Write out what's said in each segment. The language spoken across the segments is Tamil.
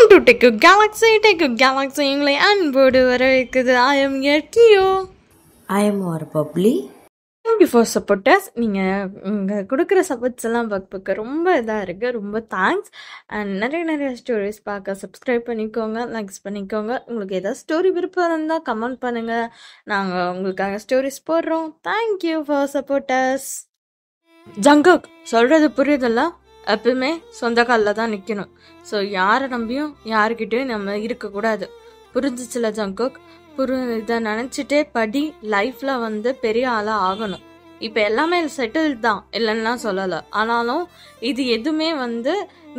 Welcome to Tech Galaxy. Tech Galaxy உங்களை அன்போடு வரவேற்குது. I am your Kyo. I am more bubbly. Thank you for support us. நீங்கள் கொடுக்குற சப்போர்ட்ஸ் எல்லாம் பார்க்க ரொம்ப இதாக இருக்குது. ரொம்ப தேங்க்ஸ். அண்ட் நிறைய ஸ்டோரிஸ் பார்க்க சப்ஸ்கிரைப் பண்ணிக்கோங்க, லைக்ஸ் பண்ணிக்கோங்க. உங்களுக்கு ஏதாவது ஸ்டோரி விருப்பம் இருந்தால் கமெண்ட் பண்ணுங்கள். நாங்கள் உங்களுக்காக ஸ்டோரிஸ் போடுறோம். Thank you for support us. ஜங்கக் சொல்கிறது புரியுதில்ல? எப்பவுமே சொந்த காலில் தான் நிற்கணும். ஸோ யாரை நம்பியும் யாருக்கிட்டையும் நம்ம இருக்கக்கூடாது. புரிஞ்சிச்சுல ஜங்கக்? இதை நினச்சிட்டே படி. லைஃப்பில் பெரிய ஆளாக ஆகணும். இப்போ எல்லாமே செட்டில் தான், இல்லைன்னா சொல்லலை. ஆனாலும் இது எதுவுமே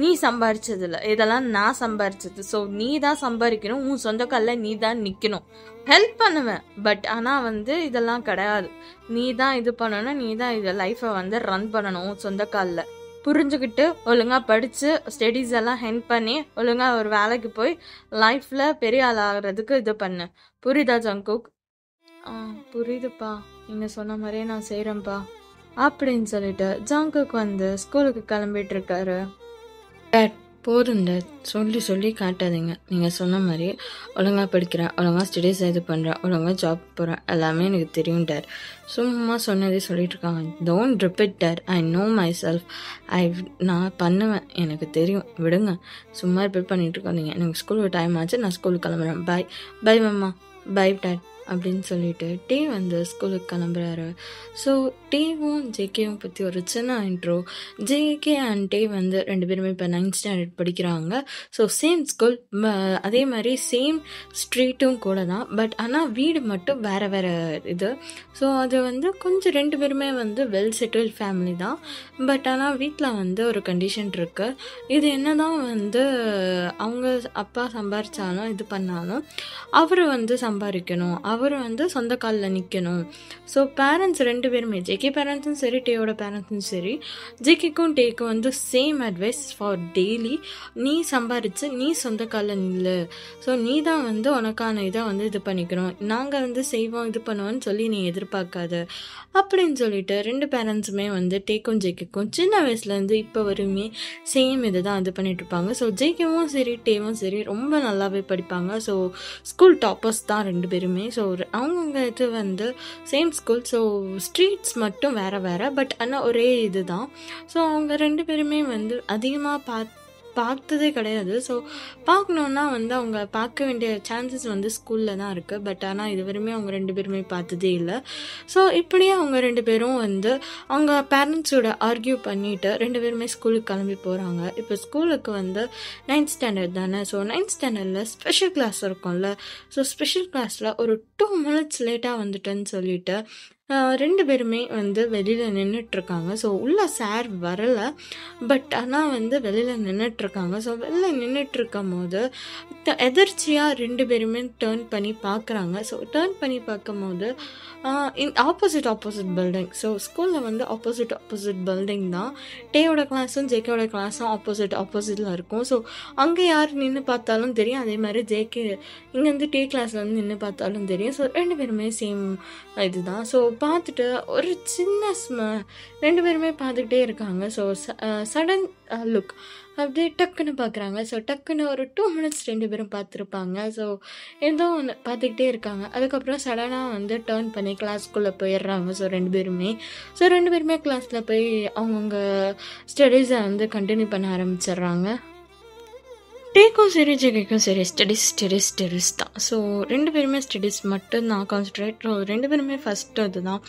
நீ சம்பாரிச்சதில்ல, இதெல்லாம் நான் சம்பாரிச்சது. ஸோ நீ தான் சம்பாதிக்கணும். உன் சொந்த காலில் நீ தான் நிற்கணும். ஹெல்ப் பண்ணுவேன், பட் ஆனால் இதெல்லாம் கிடையாது. நீ தான் இது பண்ணணும். நீ தான் இதை லைஃப்பை ரன் பண்ணணும் உன் சொந்த காலில். புரிஞ்சுக்கிட்டு ஒழுங்காக படித்து ஸ்டடீஸ் எல்லாம் ஹெல்ப் பண்ணி ஒழுங்காக ஒரு வேலைக்கு போய் லைஃப்பில் பெரிய ஆள் ஆகிறதுக்கு இது பண்ணு. புரியுதா ஜங்குக்? புரியுதுப்பா, நீங்கள் சொன்ன மாதிரியே நான் செய்கிறேன்ப்பா அப்படின்னு சொல்லிட்டு ஜங்குக் ஸ்கூலுக்கு கிளம்பிட்டு இருக்காரு. டேட் போதும் டேட், சொல்லி காட்டாதீங்க. நீங்கள் சொன்ன மாதிரி ஒழுங்காக படிக்கிறேன், ஒழுங்காக ஸ்டடீஸ் இது பண்ணுறேன், ஒழுங்காக ஜாப் போகிறேன், எல்லாமே எனக்கு தெரியும் டேட். சும்மா சொன்னதே சொல்லிட்டு இருக்காங்க. Don't repeat date, I know my self. நான் பண்ணுவேன், எனக்கு தெரியும், விடுங்க. சும்மா ரிப்பீட் பண்ணிட்டு இருக்காதீங்க. எனக்கு ஸ்கூலுக்கு டைம் ஆச்சு, நான் ஸ்கூலுக்கு கிளம்புறேன். பை மம்மா, பை டேட் அப்படின்னு சொல்லிட்டு டே ஸ்கூலுக்கு கிளம்புறாரு. ஸோ டேவும் ஜேகேவும் பற்றி ஒரு சின்ன இன்ட்ரோ. ஜேகே அண்ட் டே ரெண்டு பேருமே இப்போ 9th ஸ்டாண்டர்ட் படிக்கிறாங்க. ஸோ சேம் ஸ்கூல், அதே மாதிரி சேம் ஸ்ட்ரீட்டும் கூட தான். பட் ஆனால் வீடு மட்டும் வேறு இது. ஸோ அது கொஞ்சம் ரெண்டு பேருமே வெல் செட்டில் ஃபேமிலி தான். பட் ஆனால் வீட்டில் ஒரு கண்டிஷன் இருக்குது. இது என்ன தான் அவங்க அப்பா சம்பாரிச்சாலும் இது பண்ணாலும் அவர் சம்பாதிக்கணும், அவர் சொந்த காலில் நிற்கணும். ஸோ பேரண்ட்ஸ் ரெண்டு பேருமே, ஜேகே பேரண்ட்ஸும் சரி டேயோட பேரண்ட்ஸும் சரி, ஜேகேக்கும் டேக்கும் சேம் அட்வைஸ் ஃபார் டெய்லி. நீ சம்பாரித்து நீ சொந்த காலில் நில்லு. ஸோ நீ தான் உனக்கான இதை இது பண்ணிக்கணும். நாங்கள் செய்வோம் இது பண்ணுவோன்னு சொல்லி நீ எதிர்பார்க்காத அப்படின்னு சொல்லிட்டு ரெண்டு பேரண்ட்ஸுமே டேக்கும் ஜேகேக்கும் சின்ன வயசுலேருந்து இப்போ வரையுமே சேம் இது தான் இது பண்ணிட்டு இருப்பாங்க. ஸோ ஜேகேவும் சரி டேவும் சரி ரொம்ப நல்லாவே படிப்பாங்க. ஸோ ஸ்கூல் டாப்பர்ஸ் தான் ரெண்டு பேருமே. ஸோ அவங்கவுங்க இது சேம் ஸ்கூல். ஸோ ஸ்ட்ரீட்ஸ் மட்டும் வேறு, பட் ஆனால் ஒரே இது தான். ஸோ அவங்க ரெண்டு பேருமே அதிகமாக பார்த்ததே கிடையாது. ஸோ பார்க்கணுன்னா அவங்க பார்க்க வேண்டிய சான்சஸ் ஸ்கூலில் தான் இருக்குது. பட் ஆனால் இதுவரையுமே அவங்க ரெண்டு பேருமே பார்த்ததே இல்லை. ஸோ இப்படியே அவங்க ரெண்டு பேரும் அவங்க பேரண்ட்ஸோட ஆர்கியூ பண்ணிவிட்டு ரெண்டு பேருமே ஸ்கூலுக்கு கிளம்பி போகிறாங்க. இப்போ ஸ்கூலுக்கு 9th ஸ்டாண்டர்ட் தானே. ஸோ 9th ஸ்டாண்டர்டில் ஸ்பெஷல் கிளாஸ் இருக்கும்ல. ஸோ ஸ்பெஷல் கிளாஸில் ஒரு 2 minutes லேட்டாக வந்துட்டேன்னு சொல்லிட்டு ரெண்டு பேருமே வெளியில் நின்றுட்டுருக்காங்க. ஸோ உள்ள சார் வரலை, பட் ஆனால் வெளியில் நின்றுட்டுருக்காங்க. ஸோ வெளியில் நின்றுட்டுருக்கும் போது எதர்ச்சியாக ரெண்டு பேருமே டேர்ன் பண்ணி பார்க்குறாங்க. ஸோ டேர்ன் பண்ணி பார்க்கும் போது ஆப்போசிட் பில்டிங். ஸோ ஸ்கூலில் ஆப்போசிட் பில்டிங் தான். டேயோட கிளாஸும் ஜேகேயோட கிளாஸும் ஆப்போசிட்டில் இருக்கும். ஸோ அங்கே யார் நின்று பார்த்தாலும் தெரியும். அதே மாதிரி ஜேகே இங்கேருந்து டே கிளாஸில் நின்று பார்த்தாலும் தெரியும். ஸோ ரெண்டு பேருமே சேம் இதுதான். ஸோ பார்த்துட்டு ஒரு சின்ன ரெண்டு பேருமே பார்த்துக்கிட்டே இருக்காங்க. ஸோ சடன் லுக் அப்படியே டக்குன்னு பார்க்குறாங்க. ஸோ டக்குன்னு ஒரு 2 minutes ரெண்டு பேரும் பார்த்துருப்பாங்க. ஸோ ஏதோ ஒன்று பார்த்துக்கிட்டே இருக்காங்க. அதுக்கப்புறம் சடனாக டேர்ன் பண்ணி கிளாஸ்க்குள்ளே போயிடுறாங்க. ஸோ ரெண்டு பேருமே கிளாஸில் போய் அவங்கவுங்க ஸ்டடீஸை கண்டினியூ பண்ண ஆரம்பிச்சிடுறாங்க. டேக்கும் சரி ஜேகேக்கும் சரி ஸ்டடீஸ் தான். ஸோ ரெண்டு பேருமே ஸ்டடீஸ் மட்டும்தான் கான்சன்ட்ரேட். ரெண்டு பேருமே ஃபஸ்ட்டு இதுதான்.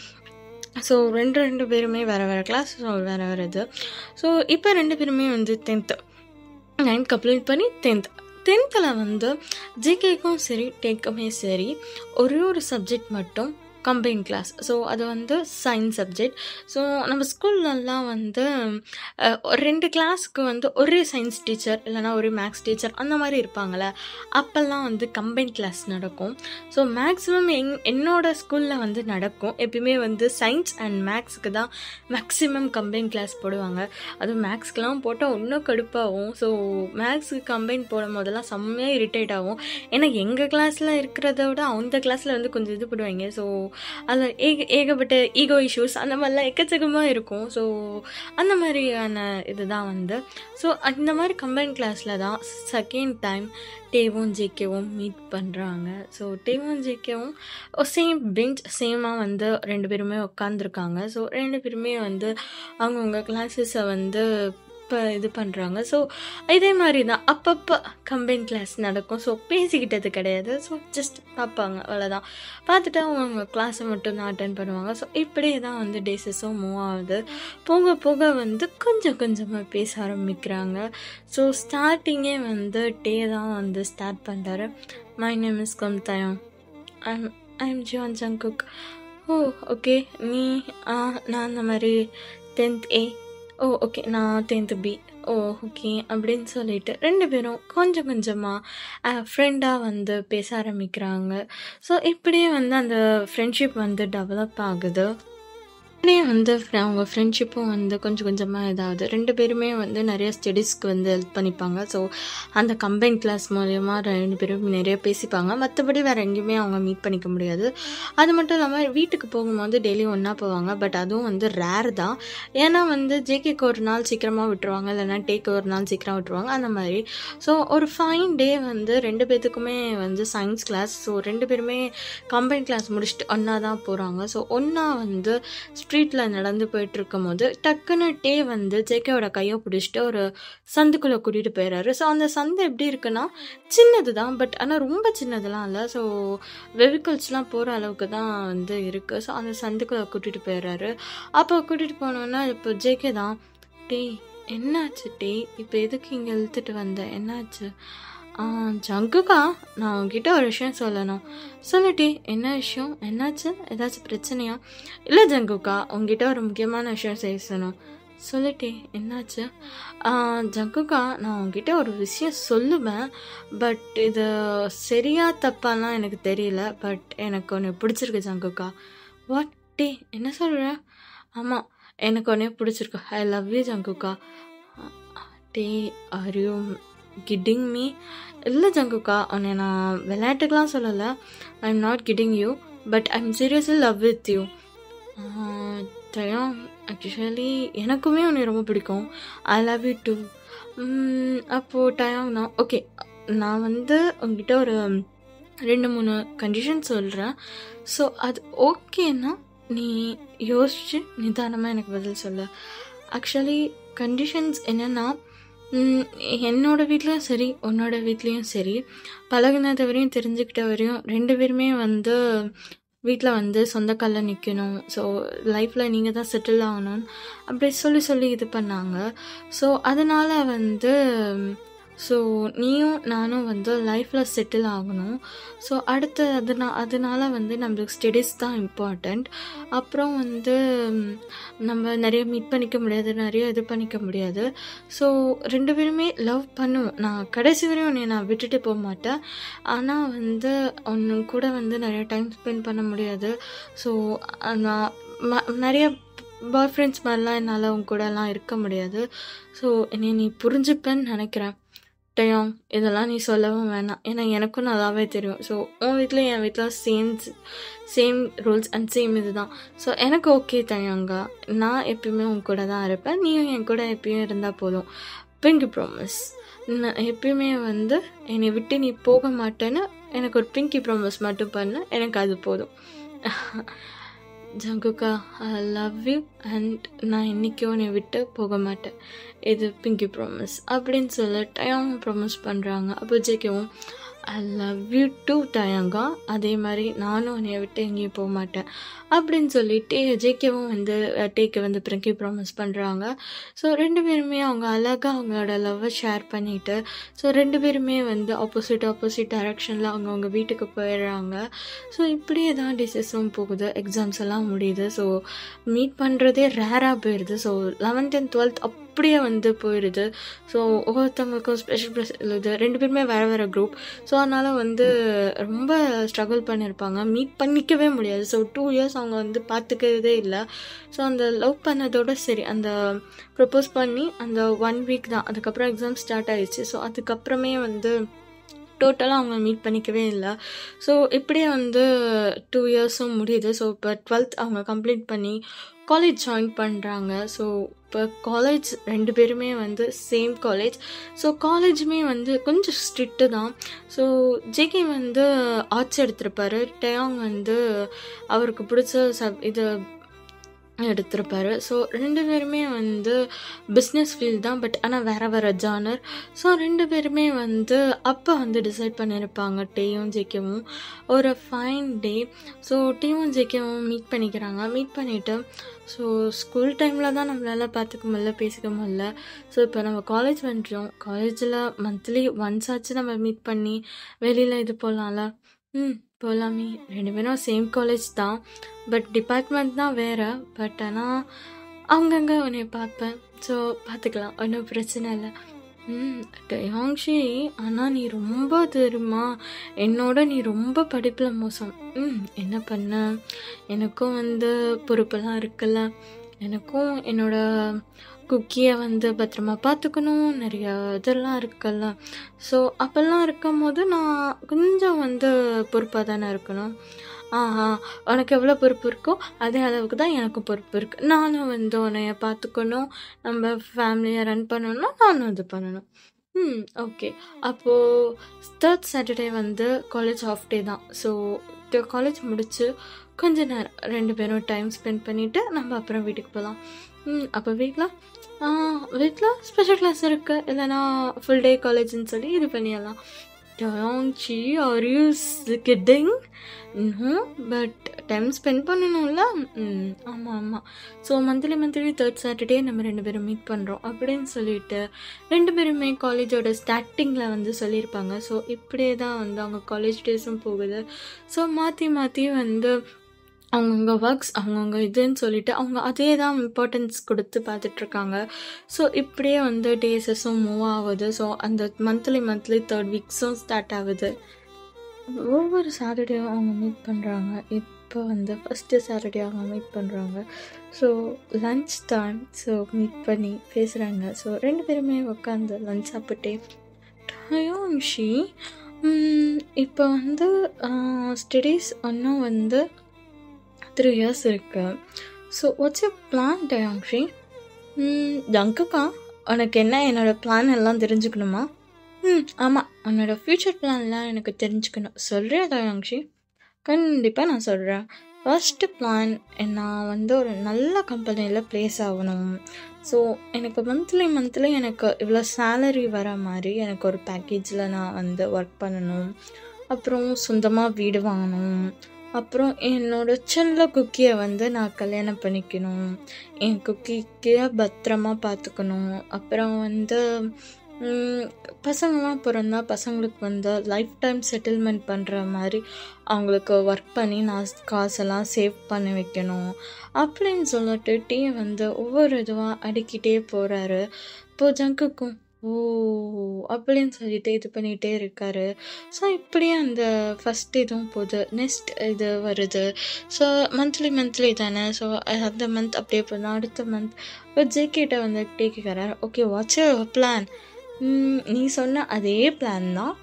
ஸோ ரெண்டு பேருமே வேறு கிளாஸ், ஸோ வேறு இது. ஸோ இப்போ ரெண்டு பேருமே 10th 9th கம்ப்ளீட் பண்ணி 10th ஜேகேக்கும் சரி டேக்குமே சரி ஒரு சப்ஜெக்ட் மட்டும் கம்பைன் கிளாஸ். ஸோ அது சயின்ஸ் சப்ஜெக்ட். ஸோ நம்ம ஸ்கூல்லலாம் ரெண்டு கிளாஸுக்கு ஒரே சயின்ஸ் டீச்சர் இல்லைனா ஒரு மேக்ஸ் டீச்சர் அந்த மாதிரி இருப்பாங்களே. அப்போல்லாம் கம்பைன் கிளாஸ் நடக்கும். ஸோ மேக்ஸிமம் என்னோட ஸ்கூலில் நடக்கும். எப்பயுமே சயின்ஸ் அண்ட் மேக்ஸுக்கு தான் மேக்ஸிமம் கம்பைன் கிளாஸ் போடுவாங்க. அதுவும் மேக்ஸ்க்கெலாம் போட்டால் இன்னும் கடுப்பாகும். ஸோ மேக்ஸுக்கு கம்பைன் போடும் போதெல்லாம் செம்மையாக இரிட்டேட் ஆகும். ஏன்னா எங்கள் கிளாஸில் இருக்கிறத விட அந்த கிளாஸில் கொஞ்சம் இது போடுவாங்க. ஸோ அதில் ஏகப்பட்ட ஈகோ இஷ்யூஸ் அந்த மாதிரிலாம் எக்கச்சக்கமாக இருக்கும். ஸோ அந்த மாதிரியான இதுதான் வந்து. ஸோ அந்த மாதிரி கம்பைன் கிளாஸில் தான் செகண்ட் டைம் டேவும் ஜேகேவும் மீட் பண்ணுறாங்க. ஸோ டேவும் ஜேகேவும் சேம் பெஞ்ச் சேமாக வந்து 2 பேருமே உட்காந்துருக்காங்க. ஸோ 2 பேருமே வந்து அவங்கவுங்க கிளாஸஸை வந்து இப்போ இது பண்ணுறாங்க. ஸோ இதே மாதிரி தான் அப்பப்போ கம்பைன் கிளாஸ் நடக்கும். ஸோ பேசிக்கிட்டது கிடையாது. ஸோ ஜஸ்ட் பார்ப்பாங்க, அவ்வளோதான். பார்த்துட்டு அவங்க கிளாஸை மட்டும் தான் அட்டென்ட் பண்ணுவாங்க. ஸோ இப்படியே தான் வந்து டேஸஸும் மூவ் ஆகுது. போக போக வந்து கொஞ்சம் கொஞ்சமாக பேச ஆரம்பிக்கிறாங்க. ஸோ ஸ்டார்டிங்கே வந்து டே தான் வந்து ஸ்டார்ட் பண்ணுறாரு. மை நேம் இஸ் கம்தாயம், I'm Jeon Jungkook. Oh okay, நீ நான் அந்த மாதிரி 10th A. ஓ ஓகே, நான் 10th B. ஓ ஓகே அப்படின்னு சொல்லிட்டு 2 பேரும் கொஞ்சம் கொஞ்சமாக ஃப்ரெண்டாக வந்து பேச ஆரம்பிக்கிறாங்க. ஸோ இப்படியே வந்து அந்த ஃப்ரெண்ட்ஷிப் வந்து டெவலப் ஆகுது. அப்படியே வந்து அவங்க ஃப்ரெண்ட்ஷிப்பும் வந்து கொஞ்சம் கொஞ்சமாக இதாகுது. 2 பேருமே வந்து நிறைய ஸ்டடீஸ்க்கு வந்து ஹெல்ப் பண்ணிப்பாங்க. ஸோ அந்த கம்பைன் கிளாஸ் மூலயமா 2 பேரும் நிறைய பேசிப்பாங்க. மற்றபடி வேறு எங்கேயுமே அவங்க மீட் பண்ணிக்க முடியாது. அது மட்டும் இல்லாமல் வீட்டுக்கு போகும்போது டெய்லியும் ஒன்றா போவாங்க. பட் அதுவும் வந்து ரேர் தான். ஏன்னா வந்து ஜேகேக்கு ஒரு நாள் சீக்கிரமாக விட்டுருவாங்க, இல்லைனா டேக்கு ஒரு நாள் சீக்கிரம் விட்டுருவாங்க, அந்த மாதிரி. ஸோ ஒரு ஃபைன் டே வந்து 2 பேர்த்துக்குமே வந்து சயின்ஸ் கிளாஸ். ஸோ 2 பேருமே கம்பைன் கிளாஸ் முடிச்சுட்டு ஒன்றா தான் போகிறாங்க. ஸோ ஒன்றா வந்து ஸ்ட்ரீட்டில் நடந்து போயிட்டு இருக்கும் போது டக்குன்னு டே வந்து ஜேகேவோட கையை பிடிச்சிட்டு ஒரு சந்துக்குள்ளே கூட்டிகிட்டு போயிடுறாரு. ஸோ அந்த சந்து எப்படி இருக்குன்னா சின்னது தான், பட் ஆனால் ரொம்ப சின்னதுலாம் இல்லை. ஸோ வெஹிக்கிள்ஸ்லாம் போகிற அளவுக்கு தான் வந்து இருக்குது. ஸோ அந்த சந்துக்குள்ளே கூட்டிகிட்டு போயிடுறாரு. அப்போ கூட்டிகிட்டு போனோன்னா இப்போ ஜேகே தான், டே என்னாச்சு டே, இப்போ எதுக்கு இங்கே இழுத்துட்டு வந்தேன், என்னாச்சு? ஜங்குக்கா, நான் உங்ககிட்ட ஒரு விஷயம் சொல்லணும். சொல்லிட்டே, என்ன விஷயம், என்னாச்சு, ஏதாச்சும் பிரச்சனையா? இல்லை ஜங்குக்கா, உங்ககிட்ட ஒரு முக்கியமான விஷயம் பேசணும். சொல்லிட்டே, என்னாச்சு? ஜங்குக்கா, நான் உங்ககிட்ட ஒரு விஷயம் சொல்லுவேன், பட் இது சரியா தப்பாலாம் எனக்கு தெரியல, பட் எனக்கு ஒன்று பிடிச்சிருக்கு ஜங்குக்கா. வாட் டே, என்ன சொல்கிற? ஆமாம், எனக்கு ஒன்றே பிடிச்சிருக்கு. ஐ லவ் யூ ஜங்குக்கா. டே, ஆர் யூ கிட்டிங் மீ? இல்லை ஜங்குக்கா, உன்னை நான் விளையாட்டுக்கெலாம் சொல்லலை. I am not kidding you, but I am seriously love with you. தயம், ஆக்சுவலி எனக்குமே உன்னை ரொம்ப பிடிக்கும். I love you too. அப்போது டயம், நான் ஓகே, நான் வந்து உங்ககிட்ட ஒரு 2-3 கண்டிஷன் சொல்கிறேன். ஸோ அது ஓகேன்னா நீ யோசிச்சு நிதானமாக எனக்கு பதில் சொல்ல. ஆக்சுவலி கண்டிஷன்ஸ் என்னென்னா, என்னோட வீட்லேயும் சரி உன்னோட வீட்லேயும் சரி பழகினது வரையும் தெரிஞ்சுக்கிட்ட வரையும் 2 பேருமே வந்து வீட்டில் வந்து சொந்த காலில் நிற்கணும். ஸோ லைஃப்பில் நீங்கள் தான் செட்டில் ஆகணும்னு அப்படி சொல்லி இது பண்ணாங்க. ஸோ அதனால் வந்து ஸோ நீயும் நானும் வந்து லைஃப்பில் செட்டில் ஆகணும். ஸோ அடுத்து அதனால வந்து நம்மளுக்கு ஸ்டடீஸ் தான் இம்பார்ட்டண்ட். அப்புறம் வந்து நம்ம நிறைய மீட் பண்ணிக்க முடியாது, நிறைய இது பண்ணிக்க முடியாது. ஸோ 2 பேருமே லவ் பண்ணுவோம். நான் கடைசி வரையும் உன்னை நான் விட்டுட்டு போக மாட்டேன். ஆனால் வந்து ஒன்று கூட வந்து நிறைய டைம் ஸ்பெண்ட் பண்ண முடியாது. ஸோ நான் நிறைய பாய் ஃப்ரெண்ட்ஸ் மாதிரிலாம் என்னால் அவங்க கூடலாம் இருக்க முடியாது. ஸோ என்னை நீ புரிஞ்சுப்பேன்னு நினைக்கிறேன். டயம், இதெல்லாம் நீ சொல்லவும் வேணாம், ஏன்னா எனக்கும் நல்லாவே தெரியும். ஸோ உன் வீட்டில் என் வீட்டில் சேம் ரூல்ஸ் அண்ட் சேம் இது தான். ஸோ எனக்கு ஓகே தயங்கா, நான் எப்பயுமே உன் கூட தான் இருப்பேன், நீயும் என் கூட எப்பயும் இருந்தால் போதும். பிங்கி ப்ராமிஸ், நான் எப்பயுமே வந்து என்னை விட்டு நீ போக மாட்டேன்னு எனக்கு ஒரு பிங்கி ப்ராமிஸ் மட்டும் பண்ணு, எனக்கு அது போதும். ஜங்குக்கா, ஐ லவ் யூ அண்ட் நான் இன்றைக்கும் உன்னை விட்டு போக மாட்டேன், இது பிங்கி ப்ராமிஸ் அப்படின்னு சொல்ல டயம் ப்ராமிஸ் பண்ணுறாங்க. அப்போ ஜேகேவும் ஐ லவ் யூ டூ டயங்கா, அதே மாதிரி நானும் உன்னை விட்டு எங்கேயும் போக மாட்டேன் அப்படின்னு சொல்லிட்டு ஜேகேவும் வந்து டேக்கு வந்து பிங்கி ப்ராமிஸ் பண்ணுறாங்க. ஸோ 2 பேருமே அவங்க அழகாக அவங்களோட லவ்வை ஷேர் பண்ணிவிட்டு ஸோ 2 பேருமே வந்து ஆப்போசிட் டைரக்ஷனில் அவங்கவுங்க வீட்டுக்கு போயிடுறாங்க. ஸோ இப்படியே தான் டிசஸும் போகுது, எக்ஸாம்ஸ் எல்லாம் முடியுது. ஸோ மீட் பண்ணுறதே ரேராக போயிடுது. ஸோ 11th and 12th அப்படியே வந்து போயிடுது. ஸோ ஒவ்வொருத்தவங்களுக்கும் ஸ்பெஷல் இது 2 பேருமே வேறு குரூப். ஸோ அதனால் வந்து ரொம்ப ஸ்ட்ரகிள் பண்ணியிருப்பாங்க, மீட் பண்ணிக்கவே முடியாது. ஸோ 2 years அவங்க வந்து பார்த்துக்கிறதே இல்லை. ஸோ அந்த லவ் பண்ணதோடு சரி, அந்த ப்ரப்போஸ் பண்ணி அந்த 1 week தான், அதுக்கப்புறம் எக்ஸாம் ஸ்டார்ட் ஆயிடுச்சு. ஸோ அதுக்கப்புறமே வந்து டோட்டலாக அவங்க மீட் பண்ணிக்கவே இல்லை. ஸோ இப்படியே வந்து 2 இயர்ஸும் முடியுது. ஸோ இப்போ 12th அவங்க கம்ப்ளீட் பண்ணி காலேஜ் ஜாயின் பண்ணுறாங்க. ஸோ இப்போ காலேஜ் 2 பேருமே வந்து சேம் காலேஜ். ஸோ காலேஜுமே வந்து கொஞ்சம் ஸ்ட்ரிக்ட்டு தான். ஸோ ஜேகே வந்து ஆர்ட்ஸ் எடுத்திருப்பாரு, டயாங் வந்து அவருக்கு பிடிச்ச இது எடுத்திருப்பாரு. ஸோ 2 பேருமே வந்து பிஸ்னஸ் ஃபீல்ட் தான், பட் ஆனால் வேறு வேறு ஜானர். ஸோ 2 பேருமே வந்து அப்போ வந்து டிசைட் பண்ணியிருப்பாங்க டேயும் ஜேகேவும் ஒரு ஃபைன் டே. ஸோ டேயும் ஜேகேவும் மீட் பண்ணிக்கிறாங்க. மீட் பண்ணிவிட்டு ஸோ ஸ்கூல் டைமில் தான் நம்மளால் பார்த்துக்க முடியல, பேசிக்க முடியல. ஸோ இப்போ நம்ம காலேஜ் வந்துட்டோம். காலேஜில் மந்த்லி ஒன்ஸ் ஆச்சு நம்ம மீட் பண்ணி வெளியில் இது போகலாம்ல. போகலாமே. 2 பேரும் சேம் காலேஜ் தான், பட் டிபார்ட்மெண்ட் தான் வேறு. பட் ஆனால் அவங்கங்க உன்னை பார்ப்பேன். ஸோ பார்த்துக்கலாம், ஒன்றும் பிரச்சனை இல்லை. டயாங்ஷி, ஆனால் நீ ரொம்ப தெரியுமா, என்னோட நீ ரொம்ப படிப்பில் மோசம். என்ன பண்ண, எனக்கும் வந்து பொறுப்பெல்லாம் இருக்குல்ல, எனக்கும் என்னோட குக்கியை வந்து பத்திரமா பார்த்துக்கணும், நிறையா இதெல்லாம் இருக்குல்ல. ஸோ அப்போல்லாம் இருக்கும் போது நான் கொஞ்சம் வந்து பொறுப்பாக தானே இருக்கணும். உனக்கு எவ்வளோ பொறுப்பு இருக்கோ அதே அளவுக்கு தான் எனக்கும் பொறுப்பு இருக்குது. நானும் வந்து உன்னைய பார்த்துக்கணும், நம்ம ஃபேமிலியை ரன் பண்ணணும்னா நானும் இது பண்ணணும். ஓகே. அப்போது 3rd Saturday வந்து காலேஜ் ஆஃப் டே தான். ஸோ காலேஜ் முடிச்சு கொஞ்ச நேரம் 2 பேரும் டைம் ஸ்பெண்ட் பண்ணிவிட்டு நம்ம அப்புறம் வீட்டுக்கு போகலாம். அப்போ வீட்டில் ஸ்பெஷல் கிளாஸ் இருக்குது, இல்லைனா ஃபுல் டே காலேஜ்னு சொல்லி இது பண்ணிடலாம். டயாங்ஷி, are you kidding? But time spend பண்ணணும்ல. ஆமாம். ஸோ மந்த்லி 3rd Saturday நம்ம 2 பேரும் மீட் பண்ணுறோம் அப்படின்னு சொல்லிட்டு 2 பேருமே காலேஜோட ஸ்டார்டிங்கில் வந்து சொல்லியிருப்பாங்க. ஸோ இப்படியே தான் வந்து அவங்க காலேஜ் டேஸும் போகுது. ஸோ மாற்றி வந்து அவங்கவுங்க ஒர்க்ஸ், அவங்கவுங்க இதுன்னு சொல்லிட்டு அவங்க அதே தான் இம்பார்ட்டன்ஸ் கொடுத்து பார்த்துட்ருக்காங்க. ஸோ இப்படியே வந்து டேஸஸும் மூவ் ஆகுது. ஸோ அந்த மந்த்லி 3rd வீக்ஸும் ஸ்டார்ட் ஆகுது. ஒவ்வொரு சாட்டர்டேவும் அவங்க மீட் பண்ணுறாங்க. இப்போ வந்து ஃபஸ்ட்டு சாட்டர்டே அவங்க மீட் பண்ணுறாங்க. ஸோ லன்ச் தான். ஸோ மீட் பண்ணி பேசுகிறாங்க. ஸோ 2 பேருமே உட்காந்து லன்ச் சாப்பிட்டே, டயாங்ஷி, இப்போ வந்து ஸ்டடீஸ் இன்னும் வந்து 3 years இருக்குது. ஸோ வாட்ஸ் யூர் பிளான் டயாங்ஷி? ஜங்குக்கா, உனக்கு என்ன என்னோடய பிளான் எல்லாம் தெரிஞ்சுக்கணுமா? ஆமாம், உன்னோட ஃப்யூச்சர் பிளான்லாம் எனக்கு தெரிஞ்சுக்கணும். சொல்கிறியா டயாங்ஷி? கண்டிப்பாக நான் சொல்கிறேன். ஃபர்ஸ்ட்டு பிளான், நான் வந்து ஒரு நல்ல கம்பெனியில் ப்ளேஸ் ஆகணும். ஸோ எனக்கு மந்த்லி எனக்கு இவ்வளோ சேலரி வர மாதிரி எனக்கு ஒரு பேக்கேஜில் நான் வந்து ஒர்க் பண்ணணும். அப்புறம் சொந்தமாக வீடு வாங்கணும். அப்புறம் என்னோட சின்ன குக்கியை வந்து நான் கல்யாணம் பண்ணிக்கணும். என் குக்கிக்கு பத்திரமா பார்த்துக்கணும். அப்புறம் வந்து பசங்களாம் பிறந்தா பசங்களுக்கு வந்து லைஃப் டைம் செட்டில்மெண்ட் பண்ணுற மாதிரி அவங்களுக்கு ஒர்க் பண்ணி நான் காசெல்லாம் சேவ் பண்ணி வைக்கணும் அப்படின்னு சொல்லிட்டு டீ வந்து ஒவ்வொரு இதுவாக அடிக்கிட்டே போகிறாரு. இப்போ ஜங்குக்கும் அப்படின்னு சொல்லிட்டு இது பண்ணிகிட்டே இருக்காரு. ஸோ இப்படியே அந்த ஃபஸ்ட் இதுவும் போகுது, நெக்ஸ்ட் இது வருது. ஸோ மந்த்லி தானே. ஸோ அந்த மந்த் அப்படியே போதும். அடுத்த மந்த் இப்போ ஜேகிட்ட வந்து கேட்குறாரு, ஓகே வாட்ஸ் யுவர் பிளான்? நீ சொன்ன அதே பிளான் தான்,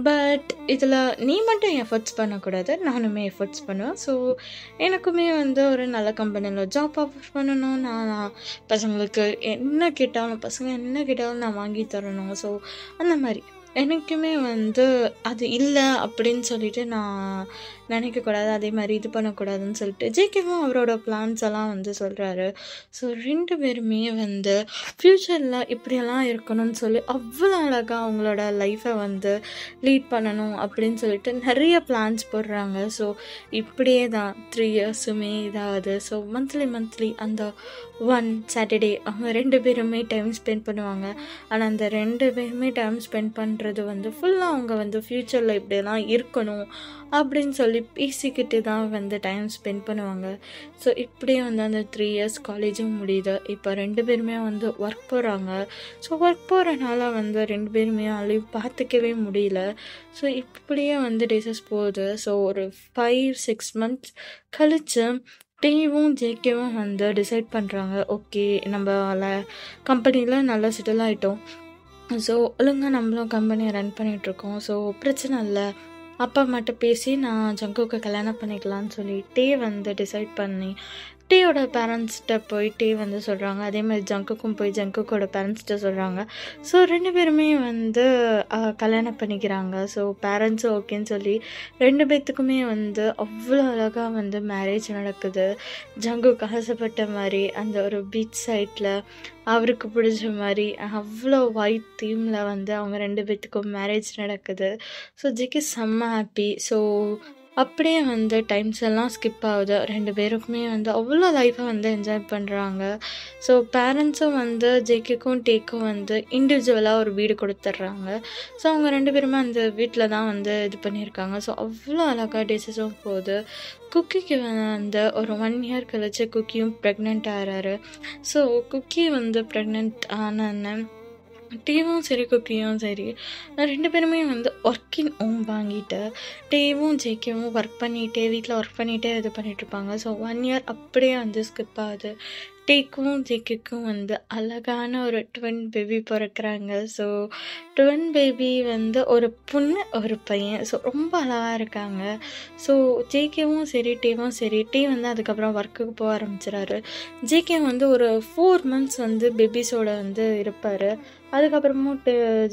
பட் இதில் நீ மட்டும் எஃபர்ட்ஸ் பண்ணக்கூடாது, நானுமே எஃபர்ட்ஸ் பண்ணுவேன். ஸோ எனக்குமே வந்து ஒரு நல்ல கம்பெனியில் ஜாப் ஆஃபர் பண்ணணும். நான் பசங்களுக்கு என்ன கேட்டாலும் நான் வாங்கி தரணும். ஸோ அந்த மாதிரி எனக்குமே வந்து அது இல்லை அப்படின்னு சொல்லிட்டு நான் நினைக்கக்கூடாது, அதே மாதிரி இது பண்ணக்கூடாதுன்னு சொல்லிட்டு ஜேகேவும் அவரோட பிளான்ஸ் எல்லாம் வந்து சொல்கிறாரு. ஸோ 2 பேருமே வந்து ஃப்யூச்சரில் இப்படியெல்லாம் இருக்கணும்னு சொல்லி அவ்வளோ அழகாக அவங்களோட லைஃப்பை வந்து லீட் பண்ணணும் அப்படின்னு சொல்லிட்டு நிறைய பிளான்ஸ் போடுறாங்க. ஸோ இப்படியே தான் 3 இயர்ஸுமே இதாகுது. ஸோ மந்த்லி அந்த 1 Saturday அவங்க 2 பேருமே டைம் ஸ்பெண்ட் பண்ணுவாங்க. ஆனால் அந்த 2 பேருமே டைம் ஸ்பெண்ட் பண்ணுறது வந்து ஃபுல்லாக அவங்க வந்து ஃப்யூச்சரில் இப்படியெல்லாம் இருக்கணும் அப்படின்னு சொல்லி பேசிக்கிட்டு தான் வந்து டைம் ஸ்பெண்ட் பண்ணுவாங்க. ஸோ இப்படியே வந்து அந்த 3 years காலேஜும் முடியுது. இப்போ 2 பேருமே வந்து ஒர்க் போகிறாங்க. ஸோ ஒர்க் போகிறனால வந்து 2 பேருமே லீவ் பார்த்துக்கவே முடியல. ஸோ இப்படியே வந்து டேஸஸ் போகுது. ஸோ ஒரு 5-6 months கழித்து டீவும் ஜேகேவும் வந்து டிசைட் பண்ணுறாங்க, ஓகே நம்ம கம்பெனியில் நல்லா செட்டில் ஆகிட்டோம், ஸோ ஒழுங்கா நம்மளும் கம்பெனியை ரன் பண்ணிகிட்ருக்கோம். ஸோ பிரச்சனை இல்லை, அப்பா அம்மாட்ட பேசி நான் ஜங்குக்கு கல்யாணம் பண்ணிக்கலான்னு சொல்லி டே வந்து டிசைட் பண்ணி டேயோட பேரண்ட்ஸ்கிட்ட போய் டே வந்து சொல்கிறாங்க. அதே மாதிரி ஜங்குக்கும் போய் ஜங்குக்கோட பேரண்ட்ஸ்கிட்ட சொல்கிறாங்க. ஸோ 2 பேருமே வந்து கல்யாணம் பண்ணிக்கிறாங்க. ஸோ பேரண்ட்ஸும் ஓகேன்னு சொல்லி 2 பேர்த்துக்குமே வந்து அவ்வளோ அழகாக வந்து மேரேஜ் நடக்குது. ஜங்குக்கு ஆசைப்பட்ட மாதிரி அந்த ஒரு பீச் சைட்டில் அவருக்கு பிடிச்ச மாதிரி அவ்வளோ ஒயிட் தீமில் வந்து அவங்க 2 பேர்த்துக்கும் மேரேஜ் நடக்குது. ஸோ ஜேகே செம்ம ஹாப்பி. ஸோ அப்படியே வந்து டைம்ஸ் எல்லாம் ஸ்கிப் ஆகுது. 2 பேருக்குமே வந்து அவ்வளோ லைஃப்பை வந்து என்ஜாய் பண்ணுறாங்க. ஸோ பேரண்ட்ஸும் வந்து ஜேகேக்கும் டேக்கும் வந்து இண்டிவிஜுவலாக ஒரு வீடு கொடுத்துட்றாங்க. ஸோ அவங்க 2 பேருமே அந்த வீட்டில் தான் வந்து இது பண்ணியிருக்காங்க. ஸோ அவ்வளோ அழகாக டேஸஸும் போகுது. குக்கிக்கு வந்து ஒரு 1 இயர் கழிச்சு குக்கியும் ப்ரெக்னென்ட் ஆகிறாரு. ஸோ குக்கி வந்து ப்ரெக்னென்ட் ஆனன்னு டேவும் சரி குக்கியும் சரி 2 பேருமே வந்து ஒர்க்கிங் ஹோம் வாங்கிட்டு டேவும் ஜேகேவும் ஒர்க் பண்ணிகிட்டே வீட்டில் ஒர்க் பண்ணிகிட்டே இது பண்ணிகிட்ருப்பாங்க. ஸோ 1 இயர் அப்படியே வந்து ஸ்கிப் ஆகுது. டேக்கும் ஜேகேக்கும் வந்து அழகான ஒரு ட்வின் பேபி பிறக்கிறாங்க. ஸோ ட்வின் பேபி வந்து ஒரு பொண்ணு ஒரு பையன். ஸோ ரொம்ப அழகாக இருக்காங்க. ஸோ ஜேகேவும் சரி டேவும் சரி டே வந்து அதுக்கப்புறம் ஒர்க்குக்கு போக ஆரம்பிச்சிடாரு. ஜேகே வந்து ஒரு 4 months வந்து பேபிஸோட வந்து இருப்பார். அதுக்கப்புறமும்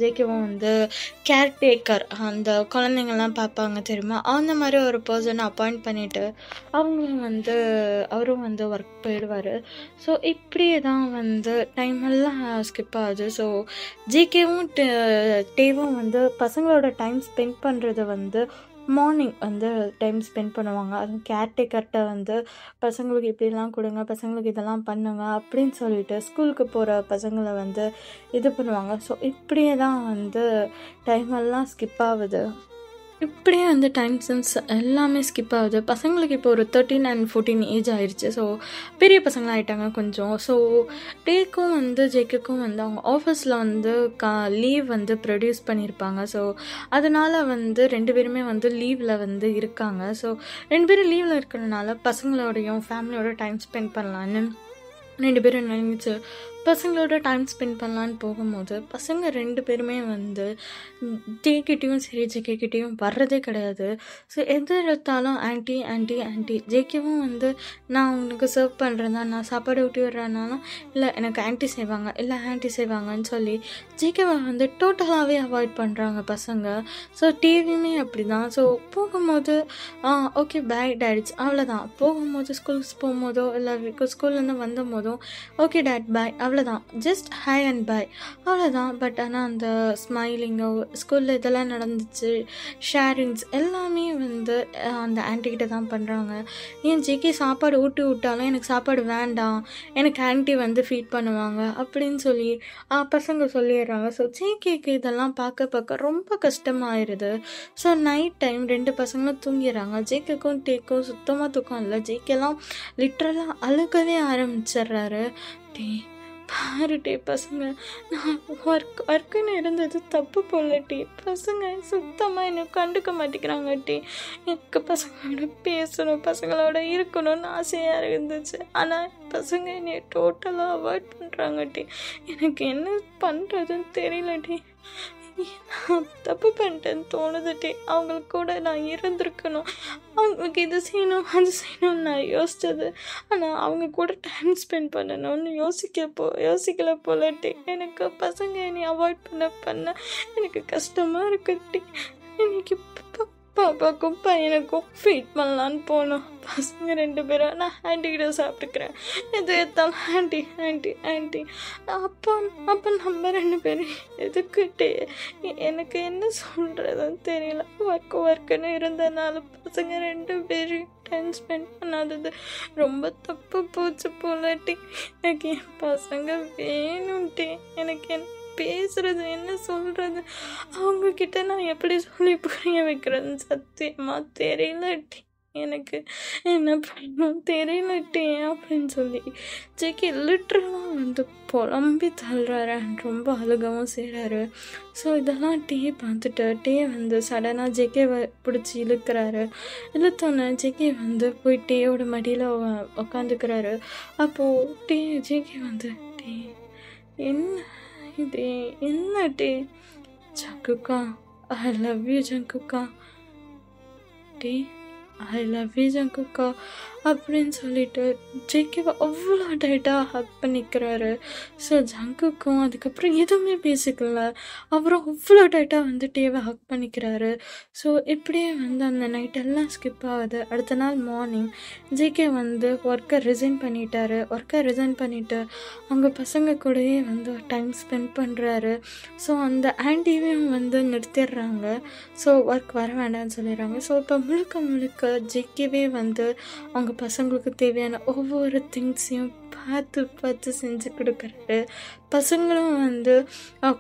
ஜேகேவும் வந்து கேர்டேக்கர் அந்த குழந்தைங்கள்லாம் பார்ப்பாங்க தெரியுமா, அந்த மாதிரி ஒரு பர்சனை அப்பாயிண்ட் பண்ணிவிட்டு அவரும் வந்து ஒர்க் போயிடுவார். ஸோ இப்படியே தான் வந்து டைம் எல்லாம் ஸ்கிப் ஆகுது. ஸோ ஜேகேவும் டேவும் வந்து பசங்களோட டைம் ஸ்பெண்ட் பண்ணுறது வந்து மார்னிங் வந்து டைம் ஸ்பெண்ட் பண்ணுவாங்க. அதுவும் கேர்டேக்கர்கிட்ட வந்து பசங்களுக்கு இப்படிலாம் கொடுங்க, பசங்களுக்கு இதெல்லாம் பண்ணுங்க அப்படின்னு சொல்லிட்டு ஸ்கூலுக்கு போகிற பசங்களை வந்து இது பண்ணுவாங்க. ஸோ இப்படியே தான் வந்து டைம் எல்லாம் ஸ்கிப் ஆகுது. இப்படியே வந்து டைம் சென்ஸ் எல்லாமே ஸ்கிப் ஆகுது. பசங்களுக்கு இப்போ ஒரு 13 and 14 ஏஜ் ஆயிடுச்சு. ஸோ பெரிய பசங்களாக ஆகிட்டாங்க கொஞ்சம். ஸோ டேக்கும் வந்து ஜேக்குக்கும் வந்து அவங்க ஆஃபீஸில் வந்து லீவ் வந்து ப்ரொடியூஸ் பண்ணியிருப்பாங்க. ஸோ அதனால் வந்து 2 பேருமே வந்து லீவில் வந்து இருக்காங்க. ஸோ 2 பேரும் லீவில் இருக்கிறதுனால பசங்களோடையும் ஃபேமிலியோட டைம் ஸ்பெண்ட் பண்ணலான்னு 2 பேரும் நினைச்சு பசங்களோட டைம் ஸ்பெண்ட் பண்ணலான்னு போகும்போது பசங்க 2 பேருமே வந்து டேக்கிட்டையும் சரி ஜேகேக்கிட்டையும் வர்றதே கிடையாது. ஸோ எது எடுத்தாலும் ஆன்ட்டி ஆன்ட்டி ஆன்ட்டி. ஜேகேவும் வந்து நான் உங்களுக்கு சர்வ் பண்ணுறேன் தான், நான் சாப்பாடு ஊட்டி விடுறேன்னாலும் இல்லை எனக்கு ஆன்ட்டி செய்வாங்க, இல்லை ஆன்ட்டி செய்வாங்கன்னு சொல்லி ஜேகேவை வந்து டோட்டலாகவே அவாய்ட் பண்ணுறாங்க பசங்க. ஸோ டிவியுமே அப்படி தான். ஸோ போகும்போது ஓகே பை டேட்ஸ் அவ்வளோதான். போகும்போது ஸ்கூலுக்கு போகும்போதோ இல்லை ஸ்கூல்லேருந்து வந்த போதும் ஓகே டேட் பாய் அவ்வளோதான். ஜஸ்ட் ஹை அண்ட் பாய் அவ்வளோதான். பட் ஆனால் அந்த ஸ்மைலிங்கோ ஸ்கூலில் இதெல்லாம் நடந்துச்சு ஷேரிங்ஸ் எல்லாமே வந்து அந்த ஆன்ட்டிக்கிட்ட தான் பண்ணுறாங்க. ஏன் ஜேகே சாப்பாடு ஊட்டி விட்டாலும் எனக்கு சாப்பாடு வேண்டாம், எனக்கு ஆன்ட்டி வந்து ஃபீட் பண்ணுவாங்க அப்படின்னு சொல்லி பசங்க சொல்லிடுறாங்க. ஸோ ஜேகேக்கு இதெல்லாம் பார்க்க ரொம்ப கஷ்டமாயிருது. ஸோ நைட் டைம் 2 பசங்களும் தூங்கிடுறாங்க. ஜேகேக்கும் டேக்கும் சுத்தமாக தூக்கம் இல்லை. ஜேகேலாம் லிட்ரலாக அழுகவே ஆரம்பிச்சிடுறாரு. பாரு டே பசங்க, நான் ஒர்க்குன்னு இருந்தது தப்பு போல டே. பசங்க சுத்தமாக என்னை கண்டுக்க மாட்டேங்கிறாங்க டே. எனக்கு பசங்களோட பேசணும், பசங்களோட இருக்கணும்னு ஆசையாக இருந்துச்சு. ஆனால் பசங்க என்னை டோட்டலாக அவாய்ட் பண்ணுறாங்க டே. எனக்கு என்ன பண்ணுறதுன்னு தெரியல டே. நான் தப்பு பண்ணிட்டேன்னு தோணுது டே. அவங்களுக்கு கூட நான் இருந்திருக்கணும், அவங்களுக்கு இது செய்யணும் அது செய்யணும்னு நான் யோசித்தது. ஆனால் அவங்க கூட டைம் ஸ்பெண்ட் பண்ணணும்னு யோசிக்கல போல டே. எனக்கு பசங்க என்னை அவாய்ட் பண்ண எனக்கு கஷ்டமாக இருக்கு டே. இன்னைக்கு பாப்பாக்கும் பையனுக்கும் ஃபீட் பண்ணலான்னு போனோம். பசங்க 2 பேரும் நான் ஆன்ட்டிக்கிட்ட சாப்பிட்டுக்கிறேன், எது எடுத்தாலும் ஆன்ட்டி ஆன்ட்டி ஆன்ட்டி. அப்போ நம்ம 2 பேரும் எதுக்கிட்டே எனக்கு என்ன சொல்கிறதுன்னு தெரியல. ஒர்க்குன்னு இருந்தனால பசங்க 2 பேரும் டைம் ஸ்பெண்ட் பண்ணாதது ரொம்ப தப்பு போச்சு போலட்டி. எனக்கு என் பசங்க வேணும்ட்டே. எனக்கு என்ன பேசுறது, என்ன சொல்கிறது, அவங்கக்கிட்ட நான் எப்படி சொல்லி புரிய வைக்கிறதுன்னு சத்தியமாக தெரியலட்டி. எனக்கு என்ன பண்ணணும் தெரியலட்டே அப்படின்னு சொல்லி ஜேகே லிட்ரலாக வந்து புலம்பி தள்ளுறாரு. ரொம்ப அழுகவும் செய்கிறாரு. ஸோ இதெல்லாம் டே பார்த்துட்டு டே வந்து சடனாக ஜேகேவை பிடிச்சி இழுத்தோன்னே ஜேகே வந்து போய் டேயோட மடியில் உக்காந்துக்கிறாரு. அப்போது ஜேகே வந்து என்ன இது என்ன டே ஜங்குக்கா, ஐ லவ் யூ ஜங்குக்கா, டே ஐ லவ் யூ ஜங்குக்கா அப்படின்னு சொல்லிட்டு ஜேகேவை அவ்வளோ டைட்டாக ஹக் பண்ணிக்கிறாரு. ஸோ ஜங்குக்கும் அதுக்கப்புறம் எதுவுமே பேசிக்கல, அப்புறம் அவ்வளோ டைட்டாக வந்து டேவை ஹக் பண்ணிக்கிறாரு. ஸோ இப்படியே வந்து அந்த நைட் எல்லாம் ஸ்கிப் ஆகுது. அடுத்த நாள் மார்னிங் ஜேகே வந்து ஒர்க்கை ரிசைன் பண்ணிவிட்டு அவங்க பசங்க கூடயே வந்து டைம் ஸ்பெண்ட் பண்ணுறாரு. ஸோ அந்த ஆண்டியும் வந்து நிறுத்திடுறாங்க. ஸோ ஒர்க் வர வேண்டாம்னு சொல்லிடுறாங்க. ஸோ இப்போ முழுக்க ஜேகேவே வந்து அவங்க பசங்களுக்கு தேவையான ஒவ்வொரு திங்ஸையும் பார்த்து செஞ்சு கொடுக்குறாரு. பசங்களும் வந்து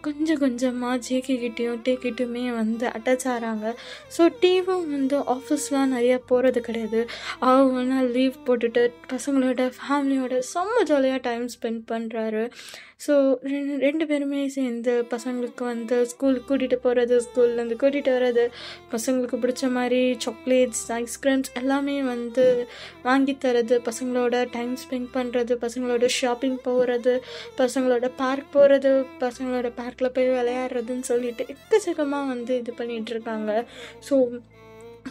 கொஞ்சம் கொஞ்சமாக ஜேகேகிட்டையும் டேக்கிட்டையுமே வந்து அட்டாச் ஆகிறாங்க. ஸோ டீவும் வந்து ஆஃபீஸ்லாம் நிறையா போகிறது கிடையாது. அவங்கன்னா லீவ் போட்டுட்டு பசங்களோட ஃபேமிலியோட செம்ம ஜாலியாக டைம் ஸ்பெண்ட் பண்ணுறாரு. ஸோ ரெண்டு பேருமே சேர்ந்து பசங்களுக்கு வந்து ஸ்கூலுக்கு கூட்டிகிட்டு போகிறது, ஸ்கூல்லேருந்து கூட்டிகிட்டு வர்றது, பசங்களுக்கு பிடிச்ச மாதிரி சாக்லேட்ஸ், ஐஸ்கிரீம்ஸ் எல்லாமே வந்து வாங்கி தரது, பசங்களோட டைம் ஸ்பெண்ட் பண்ணுறது, பசங்களோட ஷாப்பிங் போகிறது, பசங்களோட பார்க் போகிறது, பசங்களோட பார்க்கில் போய் விளையாடுறதுன்னு சொல்லிட்டு எக்கச்சக்கமாக வந்து இது பண்ணிகிட்ருக்காங்க. ஸோ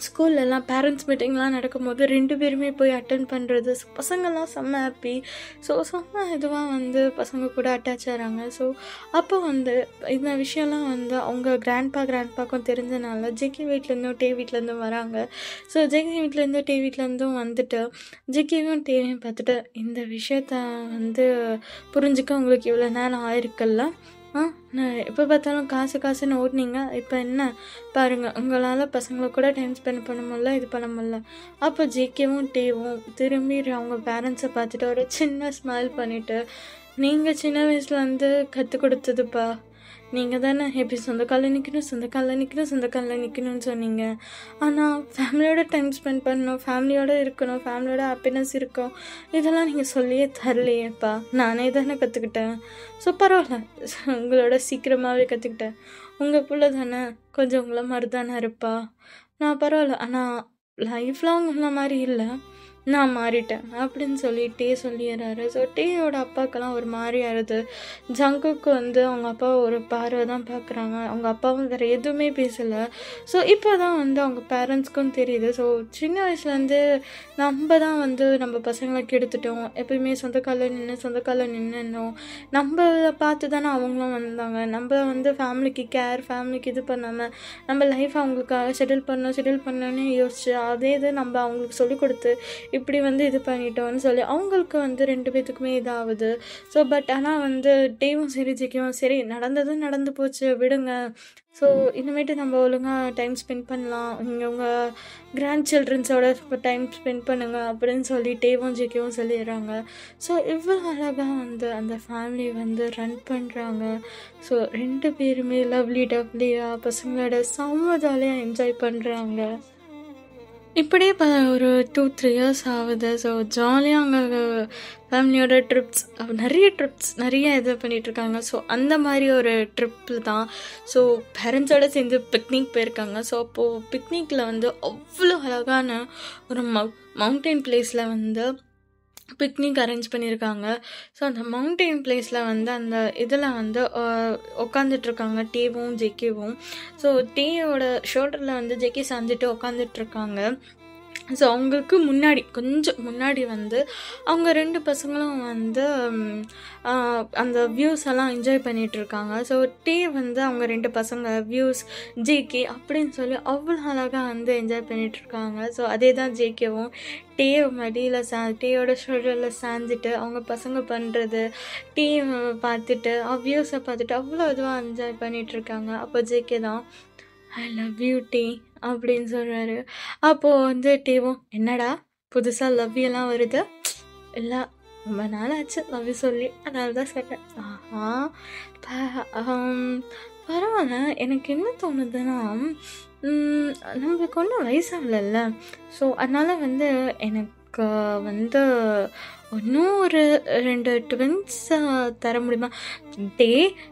ஸ்கூல்லலாம் பேரண்ட்ஸ் மீட்டிங்லாம் நடக்கும்போது ரெண்டு பேருமே போய் அட்டென்ட் பண்ணுறது, பசங்கள்லாம் செம்ம ஹாப்பி. ஸோ செம்ம இதுவாக வந்து பசங்க கூட அட்டாச் ஆகிறாங்க. ஸோ அப்போ வந்து இந்த விஷயம்லாம் வந்து அவங்க கிராண்ட்பாக்கும் தெரிஞ்சனால ஜேகே வீட்டிலேருந்தும் டே வீட்டிலேருந்தும் வராங்க. ஸோ ஜேகே வீட்டிலேருந்தும் டே வீட்டிலேருந்தும் வந்துட்டு ஜேகேவும் டேவையும் பார்த்துட்டு இந்த விஷயத்த வந்து புரிஞ்சுக்க உங்களுக்கு இவ்வளோ நேரம் ஆயிருக்குல்ல, நான் எப்போ பார்த்தாலும் காசுன்னு ஓடினீங்க, இப்போ என்ன பாருங்கள், உங்களால் பசங்களை கூட டைம் ஸ்பெண்ட் பண்ண முடியல, இது பண்ண முடியல. அப்போ ஜேகேவும் டேவும் திரும்பி அவங்க பேரண்ட்ஸை பார்த்துட்டு ஒரு சின்ன ஸ்மைல் பண்ணிவிட்டு, நீங்கள் சின்ன வயசில் வந்து கற்றுக் கொடுத்ததுப்பா, நீங்கள் தானே எப்படி சொந்த காலில் நிற்கணும்னு சொன்னீங்க. ஆனால் ஃபேமிலியோட டைம் ஸ்பெண்ட் பண்ணணும், ஃபேமிலியோடு இருக்கணும், ஃபேமிலியோட ஹாப்பினஸ் இருக்கும், இதெல்லாம் நீங்கள் சொல்லியே தரலையேப்பா, நானே தானே கற்றுக்கிட்டேன். ஸோ பரவாயில்ல, உங்களோட சீக்கிரமாகவே கற்றுக்கிட்டேன். உங்கள் பிள்ளை தானே, கொஞ்சம் உங்களை மாதிரி தானே இருப்பா, நான் பரவாயில்ல, ஆனால் லைஃப்லாம் உங்களை மாதிரி இல்லை, நான் மாறிட்டேன் அப்படின்னு சொல்லிட்டே சொல்லிடுறாரு. ஸோ டேயோட அப்பாக்கெல்லாம் ஒரு மாதிரி ஆறுது. ஜங்குக்கு வந்து அவங்க அப்பா ஒரு பார்வை தான் பார்க்குறாங்க, அவங்க அப்பாவும் வேறு எதுவுமே பேசலை. ஸோ இப்போ தான் வந்து அவங்க பேரண்ட்ஸ்க்கும் தெரியுது. ஸோ சின்ன வயசுலேருந்து நம்ம தான் வந்து நம்ம பசங்களுக்கு எடுத்துட்டோம், எப்பயுமே சொந்த காலில் நின்றுனோம், நம்ம பார்த்து தானே அவங்களும் வந்தாங்க. நம்ம வந்து ஃபேமிலிக்கு இது பண்ணாமல் நம்ம லைஃப் அவங்களுக்காக செட்டில் பண்ணணும்னு யோசிச்சு அதே இது நம்ம அவங்களுக்கு சொல்லிக் கொடுத்து இப்படி வந்து இது பண்ணிட்டோன்னு சொல்லி அவங்களுக்கு வந்து ரெண்டு பேத்துக்குமே இதாகுது. ஸோ பட் ஆனால் வந்து டேவும் சரி ஜேகேவும் சரி, நடந்து போச்சு விடுங்க, ஸோ இனிமேட்டு நம்ம ஒழுங்காக டைம் ஸ்பெண்ட் பண்ணலாம், இங்கே உங்கள் கிராண்ட் சில்ட்ரன்ஸோட டைம் ஸ்பெண்ட் பண்ணுங்க அப்படின்னு சொல்லி டேவும் ஜேகேவும் சொல்லிடுறாங்க. ஸோ இவ்வளோ அழகாக வந்து அந்த ஃபேமிலி வந்து ரன் பண்ணுறாங்க. ஸோ ரெண்டு பேருமே லவ்லியாக பசங்களோட செம்ம ஜாலியாக என்ஜாய் பண்ணுறாங்க. இப்படியே ஒரு 2-3 இயர்ஸ் ஆகுது. ஸோ ஜாலியாக அங்கே ஃபேமிலியோட நிறைய இது பண்ணிகிட்ருக்காங்க. ஸோ அந்த மாதிரி ஒரு ட்ரிப்பு தான். ஸோ பேரண்ட்ஸோடு சேர்ந்து பிக்னிக் போயிருக்காங்க. ஸோ அப்போது பிக்னிக்கில் வந்து அவ்வளோ அழகான ஒரு மவுண்டைன் பிளேஸில் வந்து பிக்னிக் அரேஞ்ச் பண்ணியிருக்காங்க. ஸோ அந்த மவுண்டைன் பிளேஸில் வந்து அந்த இதில் வந்து உட்காந்துட்ருக்காங்க டேவும் ஜேகேவும். ஸோ டேயோட ஷோல்டரில் வந்து ஜேகே சாஞ்சிட்டு உட்காந்துட்ருக்காங்க. ஸோ அவங்களுக்கு கொஞ்சம் முன்னாடி வந்து அவங்க ரெண்டு பசங்களும் வந்து அந்த வியூஸ் எல்லாம் என்ஜாய் பண்ணிகிட்ருக்காங்க. ஸோ டே வந்து அவங்க ரெண்டு பசங்க வியூஸ் ஜேகே அப்படின்னு சொல்லி அவ்வளோ அழகாக வந்து என்ஜாய் பண்ணிகிட்ருக்காங்க. ஸோ அதே தான் ஜேகேவும் டேயோட ஷோல்டரில் சாஞ்சிட்டு அவங்க பசங்க பண்ணுறது பார்த்துட்டு வியூஸை பார்த்துட்டு அவ்வளோ இதுவாக என்ஜாய் பண்ணிகிட்ருக்காங்க. அப்போ ஜேகே தான் ஐ லவ் யூ டே அப்படின்னு சொல்கிறாரு. அப்போது வந்து டேவும் என்னடா புதுசாக லவ் எல்லாம் வருது, இல்லை ரொம்ப நாள் ஆச்சு லவ் சொல்லி, அதனால தான் சொல்கிறேன். பரவாயில்ல, எனக்கு என்ன தோணுதுன்னா நம்மளுக்கு ஒன்றும் வயசாகலைல்ல, ஸோ அதனால் வந்து எனக்கு வந்து இன்னும் ஒரு 2 ட்வின்ஸ் தர முடியுமா? டே,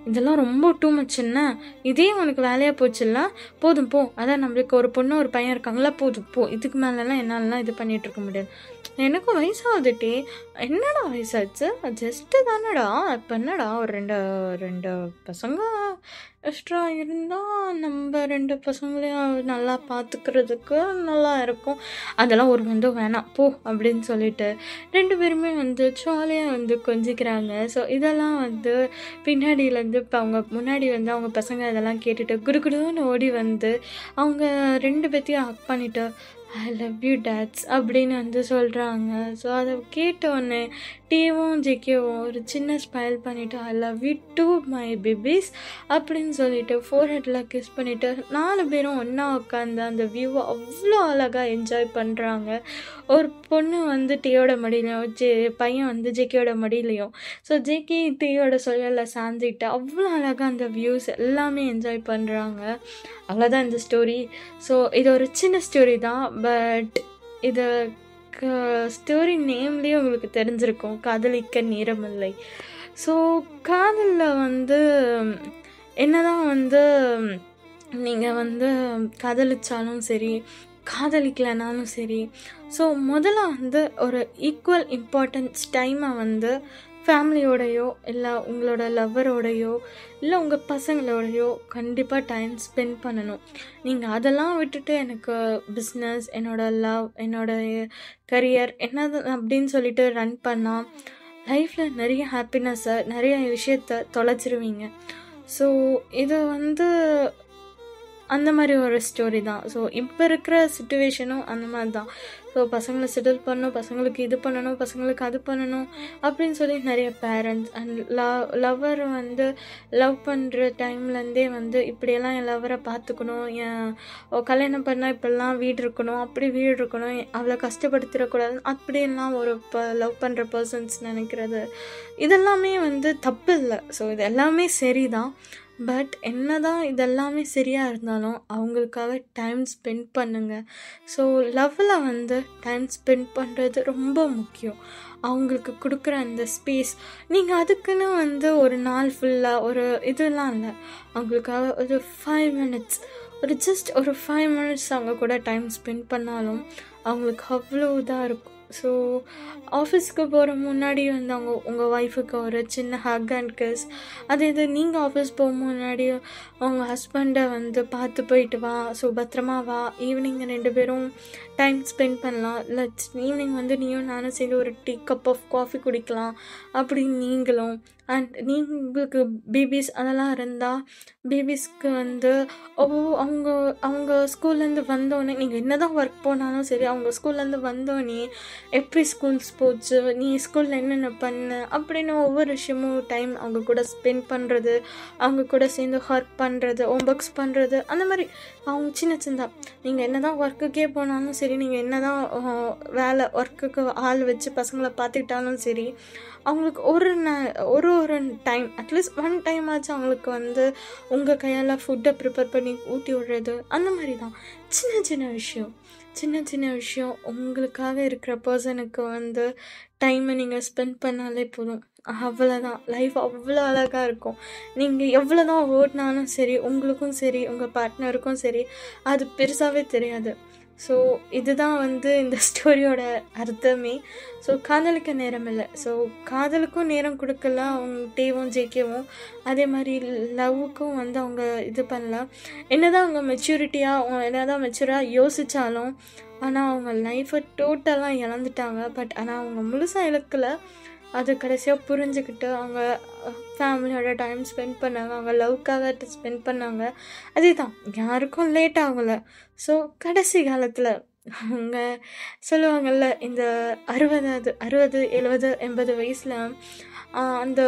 இதெல்லாம் ரொம்ப டூ மச்சுன்னா, இதே உனக்கு வேலையாக போச்சுல்ல, போதும் போ. அதான் நம்மளுக்கு ஒரு பொண்ணு ஒரு பையன் இருக்காங்களா, போதும் போ. இதுக்கு மேலெலாம் என்னாலலாம் இது பண்ணிகிட்டு இருக்க முடியாது. எனக்கும் வயசாகுதுட்டே. என்னடா வயசாச்சு? ஜஸ்ட்டு தானடா. இப்போ என்னடா ஒரு ரெண்டு பசங்க எக்ஸ்ட்ரா இருந்தால் நம்ம 2 பசங்களையும் நல்லா பார்த்துக்கிறதுக்கு நல்லா இருக்கும். அதெல்லாம் ஒரு வேணாம் போ அப்படின்னு சொல்லிட்டு 2 பேருமே ஜாலியாக கொஞ்சிக்கிறாங்க. ஸோ இதெல்லாம் பின்னாடியிலேருந்து இப்போ அவங்க முன்னாடி அவங்க பசங்க இதெல்லாம் கேட்டுட்டு குடுகுடுன்னு ஓடி அவங்க 2 பேத்தையும் ஹக் பண்ணிவிட்டு ஐ லவ் யூ டேட்ஸ் அப்படின்னு சொல்கிறாங்க. ஸோ அதை கேட்டோடனே டீவும் ஜெக்கியும் ஒரு சின்ன ஸ்மைல் பண்ணிவிட்டு I love you too my babies அப்படின்னு சொல்லிட்டு ஃபோர்ஹெட்டில் கிஸ் பண்ணிவிட்டு 4 பேரும் ஒன்றா உட்காந்து அந்த வியூவை அவ்வளோ அழகாக என்ஜாய் பண்ணுறாங்க. ஒரு பொண்ணு டீயோட மடியிலையும் பையன் ஜெக்கியோட மடியிலையும். ஸோ ஜெக்கி டீயோட சொல்லல சாந்திட்டு அவ்வளோ அழகாக அந்த வியூஸ் எல்லாமே என்ஜாய் பண்ணுறாங்க. அவ்வளோதான் இந்த ஸ்டோரி. ஸோ இது ஒரு சின்ன ஸ்டோரி தான், பட் இது ஸ்டோரி நேம்லேயே உங்களுக்கு தெரிஞ்சிருக்கும், காதலிக்க நேரமில்லை. ஸோ காதலில் என்னதான் நீங்கள் காதலிச்சாலும் சரி, காதலிக்கலைனாலும் சரி, ஸோ முதல்ல ஒரு ஈக்குவல் இம்பார்ட்டன்ஸ் டைமை ஃபேமிலியோடையோ இல்லை உங்களோட லவ்வரோடையோ இல்லை உங்கள் பசங்களோடையோ கண்டிப்பாக டைம் ஸ்பெண்ட் பண்ணணும். நீங்கள் அதெல்லாம் விட்டுட்டு எனக்கு பிஸ்னஸ், என்னோடய லவ், என்னோடய கரியர் என்னது அப்படின்னு சொல்லிட்டு ரன் பண்ணால் லைஃப்பில் நிறைய ஹாப்பினஸ்ஸை நிறைய விஷயத்தை தொலைச்சிருவீங்க. ஸோ இது அந்த மாதிரி ஒரு ஸ்டோரி தான். ஸோ இப்போ இருக்கிற சிச்சுவேஷனும் அந்த மாதிரி தான். ஸோ பசங்களை செட்டில் பண்ணணும், பசங்களுக்கு இது பண்ணணும், பசங்களுக்கு அது பண்ணணும் அப்படின்னு சொல்லி நிறைய பேரண்ட்ஸ் அண்ட் லவ்வர் லவ் பண்ணுற டைம்லேருந்தே இப்படியெல்லாம் என் லவ்வரை பார்த்துக்கணும், என் கல்யாணம் பண்ணால் இப்படிலாம் வீடு இருக்கணும், அப்படி வீடு இருக்கணும், அவளை கஷ்டப்படுத்திடக்கூடாது அப்படின்லாம் ஒரு லவ் பண்ணுற பர்சன்ஸ் நினைக்கிறது இதெல்லாமே தப்பு இல்லை. ஸோ இது எல்லாமே சரி தான். பட் என்னதான் இதெல்லாமே சரியாக இருந்தாலும் அவங்களுக்காக டைம் ஸ்பெண்ட் பண்ணுங்கள். ஸோ லவ்வில் டைம் ஸ்பெண்ட் பண்ணுறது ரொம்ப முக்கியம். அவங்களுக்கு கொடுக்குற அந்த ஸ்பேஸ் நீங்கள் அதுக்குன்னு ஒரு நாள் ஃபுல்லாக ஒரு இதெல்லாம் இல்லை, அவங்களுக்காக ஒரு 5 minutes ஒரு 5 minutes அவங்க கூட டைம் ஸ்பெண்ட் பண்ணாலும் அவங்களுக்கு அவ்வளோ இதாக இருக்கும். ஸோ ஆஃபீஸ்க்கு போகிற முன்னாடி அவங்க உங்கள் ஒய்ஃபுக்கு ஒரு சின்ன ஹக் அண்ட் கிஸ், அது இது நீங்கள் ஆஃபீஸ் போக முன்னாடி அவங்க ஹஸ்பண்டை பார்த்து போயிட்டு வா, ஸோ பத்திரமா வா, ஈவினிங் 2 பேரும் டைம் ஸ்பெண்ட் பண்ணலாம், இல்லை ஈவினிங் நீயும் நானும் சேர்ந்து ஒரு கப் ஆஃப் காஃபி குடிக்கலாம் அப்படின்னு நீங்களும். அண்ட் உங்களுக்கு பேபிஸ் அதெல்லாம் இருந்தால் பேபிஸ்க்கு அவங்க ஸ்கூல்லேருந்து வந்தோடனே நீங்கள் என்ன தான் ஒர்க் போனாலும் சரி, அவங்க ஸ்கூல்லேருந்து வந்தோடனே எப்படி ஸ்கூல்ஸ் போச்சு, நீ ஸ்கூலில் என்னென்ன பண்ண அப்படின்னு ஒவ்வொரு விஷயமும் டைம் அவங்க கூட ஸ்பெண்ட் பண்ணுறது, அவங்க கூட சேர்ந்து ஒர்க் பண்ணுறது, ஹோம்ஒர்க்ஸ் பண்ணுறது, அந்த மாதிரி அவங்க சின்ன நீங்கள் என்ன தான் ஒர்க்குக்கே போனாலும் சரி, நீங்கள் என்ன தான் ஒர்க்குக்கு ஆள் வச்சு பசங்களை பார்த்துக்கிட்டாலும் சரி, அவங்களுக்கு ஒரு டைம் அட்லீஸ்ட் 1 டைம் ஆச்சு அவங்களுக்கு உங்கள் கையால் ஃபுட்டை ப்ரிப்பேர் பண்ணி ஊட்டி விடுறது, அந்த மாதிரி தான் சின்ன விஷயம் உங்களுக்காக இருக்கிற பர்சனுக்கு டைமை நீங்கள் ஸ்பெண்ட் பண்ணாலே போதும். அவ்வளோதான், லைஃப் அவ்வளோ அழகாக இருக்கும். நீங்கள் எவ்வளோ தான் ஓடினாலும் சரி, உங்களுக்கும் சரி உங்கள் பார்ட்னருக்கும் சரி அது பெருசாகவே தெரியாது. ஸோ இதுதான் இந்த ஸ்டோரியோட அர்த்தமே. ஸோ காதலுக்கு நேரம் இல்லை. ஸோ காதலுக்கும் நேரம் கொடுக்கல அவங்க டேவும் ஜேக்கேவும், அதே மாதிரி லவ்வுக்கும் அவங்க இது பண்ணலாம். என்னதான் அவங்க மெச்சூராக யோசித்தாலும் ஆனால் அவங்க லைஃப்பை டோட்டலாக இழந்துட்டாங்க. பட் ஆனால் அவங்க முழுசாக இழக்கலை, அது கடைசியாக புரிஞ்சுக்கிட்டு அவங்க ஃபேமிலியோட டைம் ஸ்பெண்ட் பண்ணாங்க, அவங்க லவ்க்காக ஸ்பெண்ட் பண்ணாங்க. அதே தான், யாருக்கும் லேட் ஆகலை. ஸோ கடைசி காலத்தில் அவங்க சொல்லுவாங்கள்ல, இந்த 60, 70, 80 வயசில் அந்த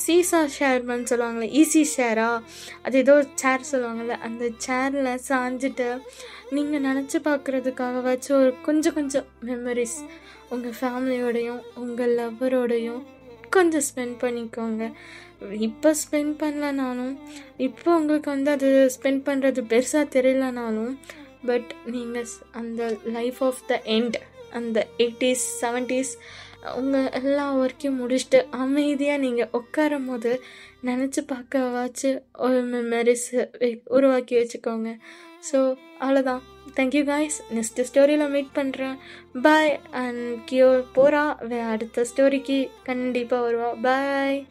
சீசா ஷேர்மன்னு சொல்லுவாங்கள்ல, ஈஸி ஷேரா, அது ஏதோ சேர் சொல்லுவாங்கள்ல, அந்த சேரில் சாஞ்சிட்டு நீங்கள் நினச்சி பார்க்குறதுக்காக வச்சு ஒரு கொஞ்சம் மெமரிஸ் உங்கள் ஃபேமிலியோடையும் உங்கள் லவ்வரோடையும் கொஞ்சம் ஸ்பெண்ட் பண்ணிக்கோங்க. இப்போ ஸ்பெண்ட் பண்ணலனாலும், இப்போ உங்களுக்கு அது ஸ்பெண்ட் பண்ணுறது பெருசாக தெரியலனாலும், பட் நீங்கள் அந்த லைஃப் ஆஃப் த எண்ட், அந்த 80s 70s உங்கள் எல்லா ஒர்க்கையும் முடிச்சுட்டு அமைதியாக நீங்கள் உட்காரும் போது நினச்சி பார்க்கவாச்சு ஒரு மெமரிஸ் உருவாக்கி வச்சுக்கோங்க. ஸோ அவ்வளோதான். Thank you guys. நெக்ஸ்ட் ஸ்டோரியில் மீட் பண்ணுறேன். பாய். அண்ட் கியோ போகிறா அடுத்த ஸ்டோரிக்கு கண்டிப்பாக வருவா. பாய்.